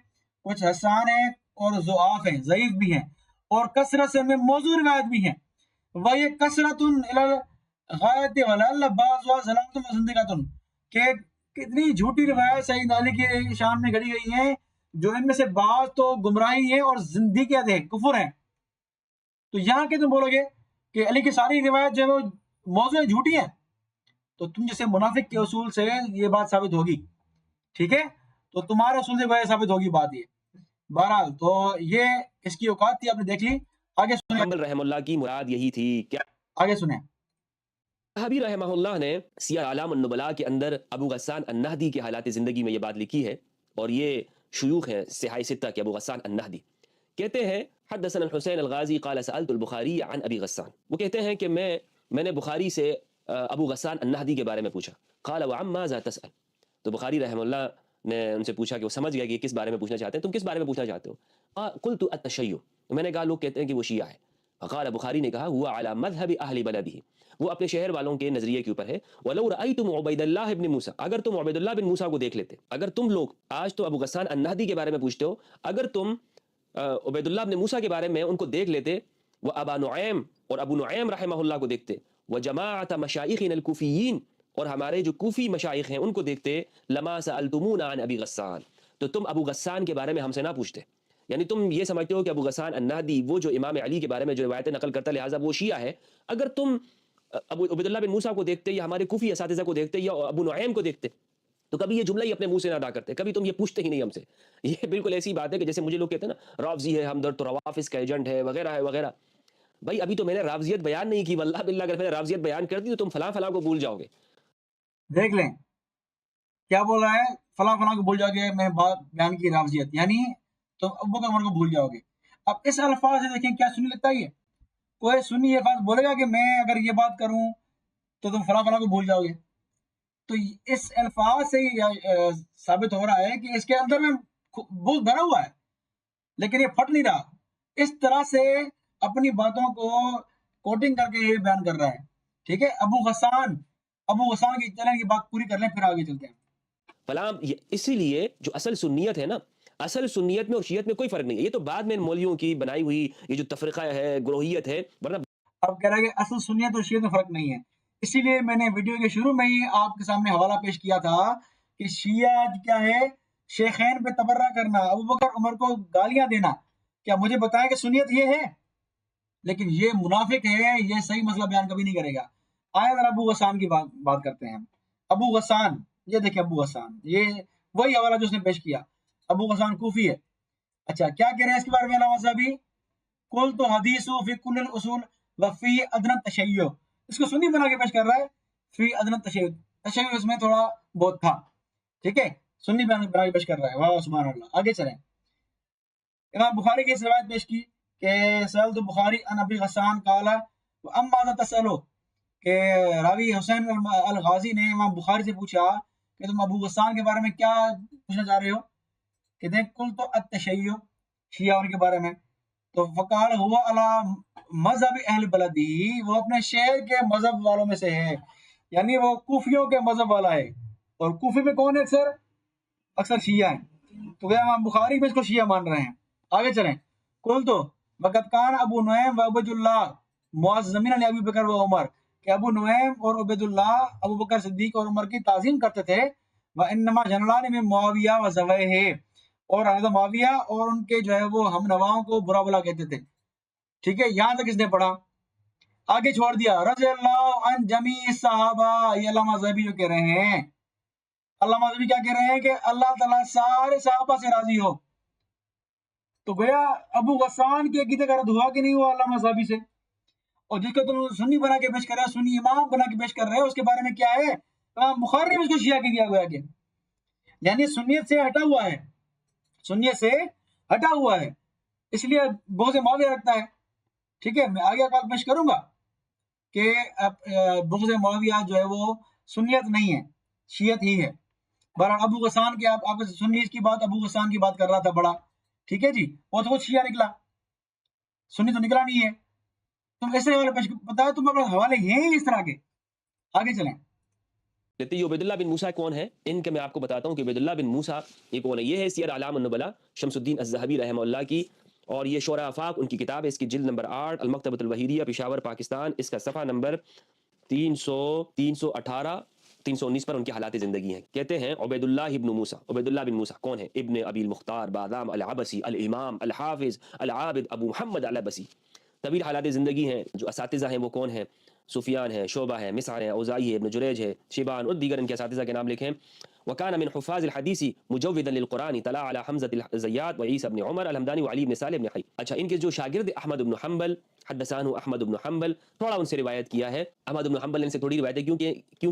کچھ حسان ہیں، اور ضعاف ہیں، ضعیف بھی ہیں، اور کثرت سے میں موضوع روایت بھی ہیں، وہی کثرت غایت ولعل بعض ظلالت وزندقۃ، کہ کتنی جھوٹی روایت سیدنا علی کی شان میں گھڑی گئی ہیں، جو ان میں سے بعض تو گمراہی ہے اور زندگیت ہے، کفر ہے۔ تو یہاں کہ تم بولو گے کہ علی کی ساری روایت جو ہے وہ موضوع جھوٹی ہے، تو تم جیسے منافق کے اصول سے یہ بات ثابت ہوگی، ٹھیک ہے؟ تو تمہارے اصول سے ثابت ہوگی بات یہ۔ بہرحال تو یہ اس کی اوقات تھی، آپ نے دیکھ لی، آگے سنیں،
حنبل رحم اللہ کی مراد یہی تھی کہ
آگے سنیں۔
ذہبی رحمہ اللہ نے سیر اعلام النبلاء کے اندر ابو غسان النہدی کی حالات زندگی میں یہ بات لکھی ہے، اور یہ شیوخ ہیں صحاح ستہ کے ابو غسان النہدی کہتے ہیں حدثنا الحسین الغازی قال سألت البخاری عن ابی غسان، وہ کہتے ہیں کہ میں نے بخاری سے ابو غسان النہدی کے بارے میں پوچھا، قال وعن ماذا تسأل، تو بخاری رحمہ اللہ نے ان سے پوچھا کہ وہ سمجھ گیا کہ کس بارے میں پوچھنا چاہتے ہیں، تم کس بارے میں پوچھنا چاہتے ہو؟ قلت التشیع، میں نے کہا لوگ کہتے ہیں کہ وہ شیعہ ہے، فقال بخاری نے کہا هو على مذهب اہل بلده، وہ اپنے شہر والوں کے نظریے کے اوپر ہے، وَلَوْ رَأَيْتُمْ عُبَيْدَ اللَّهِ بن موسیٰ، اگر تم عبید اللہ بن موسیٰ کو دیکھ لیتے، اگر تم لوگ آج تو ابو غسان النہدی کے بارے میں پوچھتے ہو، اگر تم عبید اللہ بن موسیٰ کے بارے میں ان کو دیکھ لیتے، وہ ابا نعیم اور ابو نعیم رحمہ اللہ کو دیکھتے، وہ جماعت مشائخنا الکوفیین، اور ہمارے جو کوفی مشائخ ہیں ان کو دیکھتے، لما سألتمونا عن ابی غسان، تو تم ابو غسان کے بارے میں ہم سے نہ پوچھتے، یعنی تم یہ سمجھتے ہو کہ ابو غسان النہدی وہ جو امام علی کے بارے میں جو روایتیں نقل کرتا لہٰذا وہ شیعہ ہے، اگر تم ابو عبید اللہ بن موسیٰ کو دیکھتے یا ہمارے کوفی اساتذہ کو دیکھتے یا ابو نعیم کو دیکھتے تو کبھی یہ جملہ ہی اپنے منہ سے نہ ادا کرتے، کبھی تم یہ پوچھتے ہی نہیں ہم سے۔ یہ بالکل ایسی بات ہے کہ جیسے مجھے لوگ کہتے ہیں نا رافضی ہے ہمدرد تو روافظ کا ایجنٹ ہے وغیرہ ہے وغیرہ، بھائی ابھی تو میں نے رافضیت بیان نہیں کی، واللہ باللہ اگر میں نے رافضیت بیان کر دی تو تم فلاں فلاں کو بھول جاؤ گے.
دیکھ لیں کیا بول رہا ہے، فلاں فلاں کو بھول جاؤ گے، میں بات بیان کی رافضیت، یعنی تم ابو بکر عمر کو بھول جاؤ گے. اب اس الفاظ سے دیکھیں کیا سنی لگتا ہے، یہ کوئی سنی یہ بات بولے گا کہ میں اگر یہ بات کروں تو تم فلاں فلاں کو بھول جاؤ گے؟ تو اس الفاظ سے ثابت ہو رہا ہے کہ اس کے اندر میں بغض بھرا ہوا ہے، لیکن یہ پھٹ نہیں رہا. اس طرح سے اپنی باتوں کو کوٹنگ کر کے یہ بیان کر رہا ہے. ٹھیک ہے، ابو غسان کی چلیں کی بات پوری کر لیں پھر آگے چلتے ہیں.
فلاں اسی لیے جو اصل سنیت ہے نا، اصل سنیت میں اور شیعت میں کوئی فرق نہیں ہے. یہ تو بعد میں ان مولویوں کی بنائی ہوئی یہ جو تفرقہ ہے، گروہیت ہے، ورنہ
اب کہہ رہا ہے کہ اصل سنیت اور شیعت میں فرق نہیں ہے. اسی لیے میں نے ویڈیو کے شروع میں ہی آپ کے سامنے حوالہ پیش کیا تھا کہ شیعہ کیا ہے، شیخین پہ تبرہ کرنا، ابو بکر عمر کو گالیاں دینا. کیا مجھے بتائیں کہ سنیت یہ ہے؟ لیکن یہ منافق ہے، یہ صحیح مسئلہ بیان کبھی نہیں کرے گا. آئے ذرا ابو غسان کی بات کرتے ہیں. ابو غسان، یہ دیکھیں ابو غسان، یہ وہی حوالہ جو اس نے پیش کیا. ابو غسان کوفی ہے. اچھا کیا کہہ رہے ہیں اس کے بارے میں علامہ صاحبی؟ کل تو حدیث فی کل الاصول وفی ادن تشیع، اس کو سنی بنا کے پیش کر رہا ہے. فی ادن تشیع، تشیع اس میں تھوڑا بہت تھا. ٹھیک ہے، سنی بنا کے پیش کر رہا ہے. واہ سبحان اللہ. آگے چلیں. امام بخاری کی اس روایت پیش کی کہ سألت بخاری ان ابی غسان قال اما ذا تسألو، کہ راوی حسین الغازی نے امام بخاری سے پوچھا کہ تم ابو غسان کے بارے میں کیا پوچھنا چاہ رہے ہو؟ کہ دیکھ کل تو التشیع، شیعہ ان کے بارے میں. تو فقال ہوا علی مذہب اہل بلدی، وہ اپنے شہر کے مذہب والوں میں سے ہے، یعنی وہ کوفیوں کے مذہب والا ہے. اور کوفی میں کون ہے؟ اکثر شیعہ ہیں. تو گیا امام بخاری بھی اس کو شیعہ مان رہے ہیں. آگے چلیں. کل تو وقت کان ابو نعیم و عبید اللہ معظمین علی ابی بکر و عمر، کہ ابو نعیم اور عبید اللہ ابو بکر صدیق اور عمر کی تعظیم کرتے تھے. وانما جنرلان میں معاویہ و زویہ، اور حضرت معاویہ اور ان کے جو ہے وہ ہم نواؤں کو برا بلا کہتے تھے. ٹھیک ہے، یہاں تک اس نے پڑھا. آگے چھوڑ دیا رضی اللہ عن جمیع صحابہ. یہ علامہ ذہبی جو کہہ رہے ہیں، علامہ ذہبی کیا کہہ رہے ہیں کہ اللہ تعالیٰ سارے صحابہ سے راضی ہو. تو گویا ابو غسان کے عقیدے کا رد ہوا کہ نہیں ہوا علامہ ذہبی سے؟ اور جس کو تم سنی بنا کے پیش کر رہے ہیں، سنی امام بنا کے پیش کر رہے ہیں، اس کے بارے میں کیا ہے؟ امام بخاری نے اس کو شیعہ کی دیا گویا کہ، یعنی سنیت سے ہٹا ہوا ہے، سنیت سے ہٹا ہوا ہے، اس لیے بغض معاویہ رکھتا ہے. ٹھیک ہے، میں آگے بات پیش کروں گا کہ بغض معاویہ جو ہے وہ سنیت نہیں ہے، شیعت ہی ہے. بہرحال ابو غسان کی آپ سنی کی بات، ابو غسان کی بات کر رہا تھا بڑا. ٹھیک ہے جی، وہ تو شیعہ نکلا، سنی تو نکلا نہیں ہے. تم اس طرح پیش بتایا، تم اپنے حوالے ہیں اس طرح کے. آگے چلیں.
لیتے عبید اللہ بن موسیٰ کون ہے؟ ان کے میں آپ کو بتاتا ہوں کہ عبید اللہ بن موسیٰ یہ کون ہے. یہ ہے سیر اعلام النبلاء شمس الدین الذہبی رحمہ اللہ کی، اور یہ شعراء آفاق ان کی کتاب ہے. اس کی جلد نمبر 8، المکتبۃ الوحیدیہ، پشاور پاکستان. اس کا صفحہ نمبر 318 319 پر ان کی حالات زندگی ہیں. کہتے ہیں عبید اللہ ابن موسیٰ. عبید اللہ بن موسیٰ کون ہے؟ ابن ابی المختار بادام العبسی الامام الحافظ العابد ابو محمد العبسی. طویل حالات زندگی ہیں. جو اساتذہ ہیں وہ کون ہیں؟ سفیان ہے، شعبہ ہے، مسعر ہے، اوزائی ہے، ابن جریج ہے، شیبان اور دیگر ان کے اساتذہ کے نام لکھیں. وكان من حفاظ الحديث مجودا للقرآن، طلع على حمزة الزيات وعيسى بن عمر الحمداني وعلي بن صالح بن حي. اچھا، ان کے جو شاگرد احمد بن حنبل، حدثانہ احمد بن حنبل، تھوڑا ان سے روایت کیا ہے. احمد بن حنبل ان سے تھوڑی روایتیں کیوں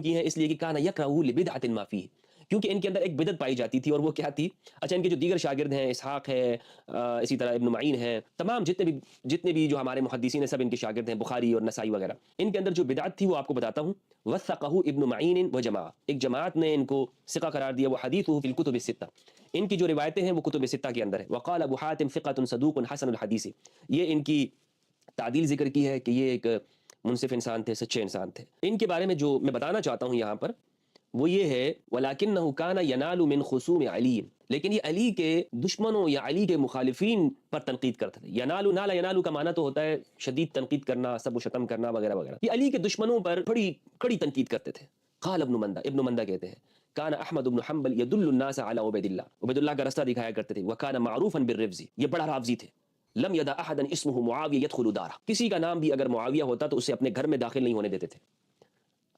کی ہیں؟ اس لیے کہ کان یکرہ لبدعۃ ما فیہ، کیونکہ ان کے اندر ایک بدعت پائی جاتی تھی، اور وہ کیا تھی؟ اچھا، ان کے جو دیگر شاگرد ہیں، اسحاق ہے، اسی طرح ابن معین ہے، تمام جتنے بھی جو ہمارے محدثین ہیں سب ان کے شاگرد ہیں، بخاری اور نسائی وغیرہ. ان کے اندر جو بدعت تھی وہ آپ کو بتاتا ہوں. وثقہ ابن معین و جماعہ، ایک جماعت نے ان کو ثقہ قرار دیا. وہ حدیثہ فی الکتب الستہ، ان کی جو روایتیں ہیں وہ کتب ستہ کے اندر ہے. وقال ابو حاتم ثقۃ صدوق حسن الحدیث، یہ ان کی تعدیل ذکر کی ہے کہ یہ ایک منصف انسان تھے، سچے انسان تھے. ان کے بارے میں جو میں بتانا چاہتا ہوں یہاں پر وہ یہ ہے وَلَكِنَّهُ كَانَ يَنَالُ مِنْ خُصُومِ عَلِيٍّ، لیکن یہ علی کے دشمنوں یا علی کے مخالفین پر تنقید کرتے تھے. ینالو، نالا ینالو کا معنی تو ہوتا ہے شدید تنقید کرنا، سب و شتم کرنا وغیرہ وغیرہ. یہ علی کے دشمنوں پر بڑی کڑی تنقید کرتے تھے. قال ابن مندہ کہتے ہیں کان احمد بن حنبل يدل الناس على عبید اللہ، عبید اللہ کا راستہ دکھایا کرتے تھے. وكان معروفا بالرفض، یہ بڑا رافضی تھے. لم يدع احدا اسمه معاویہ يدخل دارہ، کسی کا نام بھی اگر معاویہ ہوتا تو اسے اپنے گھر میں داخل نہیں ہونے دیتے تھے.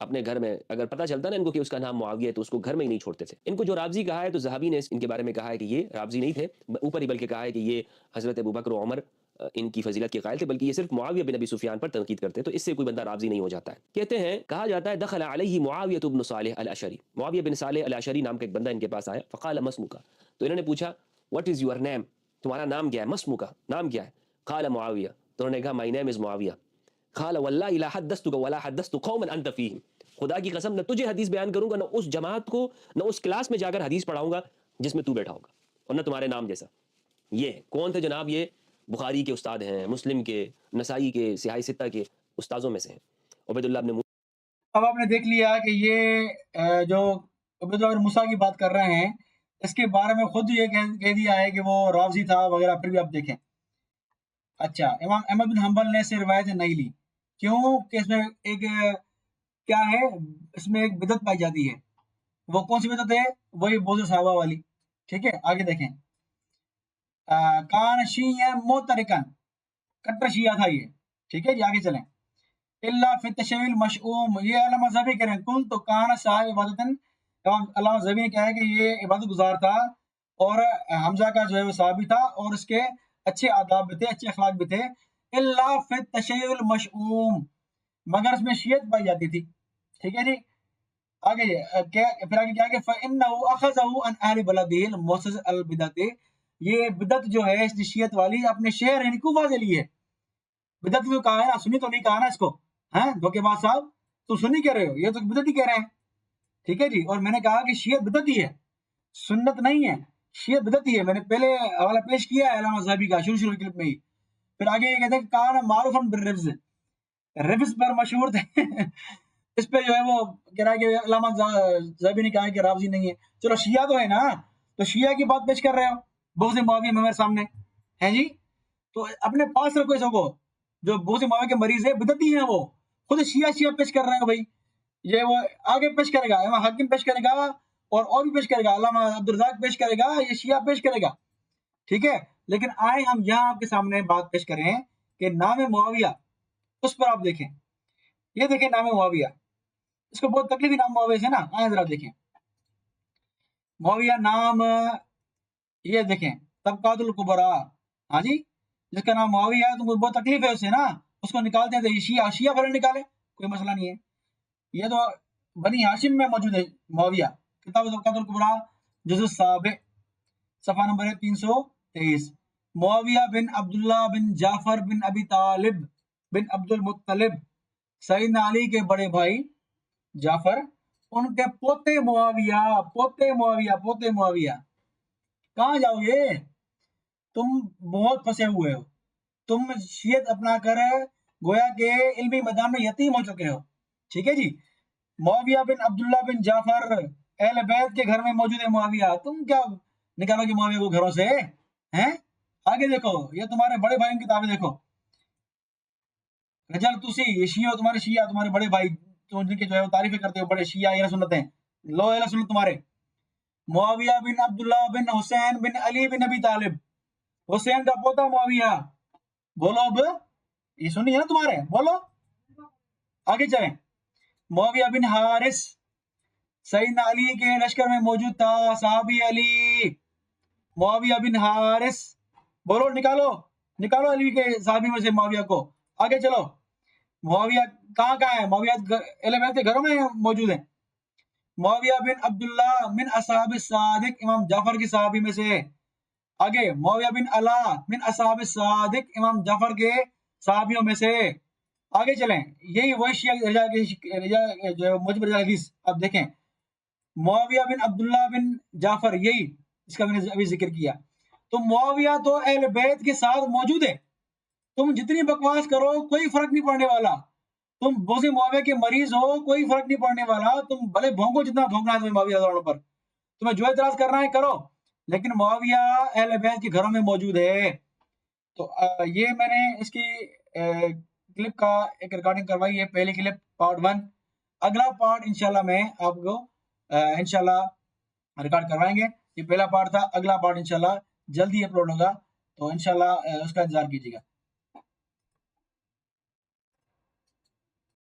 اپنے گھر میں اگر پتہ چلتا نا ان کو کہ اس کا نام معاویہ ہے تو اس کو گھر میں ہی نہیں چھوڑتے تھے. ان کو جو رافضی کہا ہے تو ذہبی نے ان کے بارے میں کہا ہے کہ یہ رافضی نہیں تھے، اوپر ہی بلکہ کہا ہے کہ یہ حضرت ابو بکر و عمر ان کی فضیلت کے قائل تھے، بلکہ یہ صرف معاویہ بن ابی سفیان پر تنقید کرتے ہیں، تو اس سے کوئی بندہ راضی نہیں ہو جاتا ہے۔ کہتے ہیں، کہا جاتا ہے دخل علیہ معاویہ بن صالح الاشعری، معاویہ بن صالح الاشعری نام کا ایک بندہ ان کے پاس آیا، فقال ما اسمک، تو انہوں نے پوچھا واٹ از یور نیم، تمہارا نام کیا ہے، ما اسمک، نام کیا ہے، قال معاویہ، تو انہوں نے کہا مائی نیم از معاویہ، قال واللہ لا حدثتک ولا حدثت قوما انت فیہم، خدا کی قسم نہ تجھے حدیث بیان کروں گا، نہ اس جماعت کو، نہ اس کلاس میں جا کر حدیث پڑھاؤں گا جس میں تو بیٹھا ہوگا، اور نہ تمہارے نام جیسا۔ یہ کون تھے جناب؟ یہ بخاری کے استاد ہیں، مسلم کے، نسائی کے، سیاہ ستہ کے استاذوں میں سے ہیں، عبید اللہ بن
اب آپ نے دیکھ لیا کہ یہ جو عبید اللہ بن موسیٰ کی بات کر رہے ہیں، اس کے بارے میں خود یہ کہہ دیا ہے کہ وہ رافضی تھا وغیرہ، پھر بھی آپ دیکھیں۔ اچھا، امام احمد بن حنبل نے سے روایت نہیں لی، کیوں کہ اس میں ایک کیا ہے، اس میں ایک بدعت پائی جاتی ہے۔ وہ کون سی بدعت ہے؟ وہی بوز صحابہ والی۔ ٹھیک ہے، آگے دیکھیں۔ کان شیعہ موترکن، کٹر شیعہ تھا یہ۔ ٹھیک ہے جی، آگے چلیں۔ اللہ فی التشیع المشؤوم، یہ علامہ ذہبی کہہ رہے ہیں، کل تو کان صاحب عبادتن، علامہ ذہبی نے کہا ہے کہ یہ عبادت گزار تھا، اور حمزہ کا جو ہے وہ صحابی تھا، اور اس کے اچھے آداب بھی تھے، اچھے اخلاق بھی تھے۔ اللہ فی التشیع المشؤوم، مگر اس میں شیعت پائی جاتی تھی۔ ٹھیک ہے جی، آگے پھر آگے کیا کہ فَإِنَّهُ أَخَذَهُ عَنْ أَهْلِ بَلَدِهِ الْمُؤَسِّسِ الْبِدْعَةِ، یہ بدعت جو ہے اس نے شیعت والی اپنے شہر یعنی کوفہ سے لی ہے۔ بدعت تو کہا ہے نا، سنی تو نہیں کہا نا اس کو، ہیں دھوکے باز صاحب، تو سنی کہہ رہے ہو، یہ تو بدعت ہی کہہ رہے ہیں۔ ٹھیک ہے جی، اور میں نے کہا کہ شیعت بدعت ہی ہے، سنت نہیں ہے، شیعت بدعت ہی ہے۔ میں نے پہلے حوالہ پیش کیا ہے علامہ ذہبی کا شروع کلپ میں ہی۔ پھر آگے یہ کہتے ہیں کہ کان معروفاً بالرفض، رفض پر مشہور تھے۔ اس پہ جو ہے وہ کہہ رہا ہے کہ علامہ ذہبی نے کہا کہ رافضی نہیں ہے۔ چلو شیعہ تو ہے نا، تو شیعہ کی بات پیش کر رہے ہو، بغض معاویہ میں میرے سامنے ہے جی، تو اپنے پاس رکھو اس کو، جو بغض معاویہ کے مریض ہے بدعتی ہیں، وہ خود شیعہ پیش کر رہے ہیں بھائی۔ یہ وہ آگے پیش کرے گا، امام حاکم پیش کرے گا، اور بھی پیش کرے گا، علامہ عبدالرزاق پیش کرے گا، یہ شیعہ پیش کرے گا۔ ٹھیک ہے، لیکن آئے ہم یہاں آپ کے سامنے بات پیش کریں کہ نام معاویہ، اس پر آپ دیکھیں، یہ دیکھیں نام معاویہ، اس کو بہت تکلیفی نام معاویہ سے نا، آئیں ذرا دیکھیں معاویہ نام، یہ دیکھیں طبقات الکبرا، ہاں جی، جس کا نام معاویہ ہے تو مجھے بہت تکلیف ہے اسے نا، اس کو نکالتے ہیں تو شیعہ پھر نکالے، کوئی مسئلہ نہیں ہے، یہ تو بنی ہاشم میں موجود ہے معاویہ۔ کتاب طبقات الکبرا جزء السابع، صفحہ نمبر ہے 323۔ معاویہ بن عبداللہ بن جعفر بن ابی طالب بن عبد المطلب، سیدنا علی کے بڑے بھائی جعفر، ان کے پوتے معاویہ، پوتے معاویہ۔ کہاں جاؤ گے تم؟ بہت پھنسے ہوئے ہو تم، شیعت اپنا کر گویا کہ علمی میدان میں یتیم ہو چکے ہو۔ ٹھیک ہے جی، معاویہ بن عبداللہ بن جعفر اہل بیت کے گھر میں موجود ہے معاویہ، تم کیا نکالو گے معاویہ کو گھروں سے ہیں؟ آگے دیکھو، یہ تمہارے بڑے بھائی کی کتابیں دیکھو، رجل تسی، یہ شیعہ تمہارے بڑے بھائی، تو جن کے جو ہے وہ تعریفیں کرتے ہو، بڑے شیعہ اہل سنت ہیں، لو اہل سنت تمہارے۔ معاویہ بن عبداللہ بن حسین بن علی بن ابی طالب، حسین کا پوتا معاویہ، بولو اب، یہ سنی ہے نا تمہارے، بولو آگے چلیں۔ معاویہ بن حارث سیدنا علی کے لشکر میں موجود تھا، صحابی علی، معاویہ بن حارث، بولو نکالو علی کے صحابی میں سے معاویہ کو۔ آگے چلو، معاویہ کہاں ہے؟ معاویہ اہل بیت کے گھروں میں موجود ہیں۔ معاویہ بن عبداللہ من اصحاب الصادق، امام جعفر کی صحابی میں سے۔ آگے معاویہ بن علا من اصحاب الصادق، امام جعفر کے صحابیوں میں سے۔ آگے چلیں، یہی وہی شیعہ جو موجب رجال حدیث آپ دیکھیں، معاویہ بن عبداللہ بن جعفر، یہی اس کا میں نے ابھی ذکر کیا۔ تو معاویہ تو اہل بیت کے ساتھ موجود ہے، تم جتنی بکواس کرو کوئی فرق نہیں پڑنے والا، تم بغض معاویہ کے مریض ہو، کوئی فرق نہیں پڑنے والا، تم بھلے بھونکو جتنا بھونکنا ہے تمہیں معاویہ رضی اللہ عنہ پر، تمہیں جو اعتراض کرنا ہے کرو، لیکن معاویہ اہل بیت کے گھروں میں موجود ہے۔ تو یہ میں نے اس کی کلپ کا ایک ریکارڈنگ کروائی ہے، پہلی کلپ پارٹ 1، اگلا پارٹ انشاءاللہ میں آپ کو انشاءاللہ ریکارڈ کروائیں گے۔ یہ پہلا پارٹ تھا، اگلا پارٹ انشاءاللہ جلدی اپلوڈ ہوگا، تو انشاءاللہ اس کا انتظار کیجیے گا۔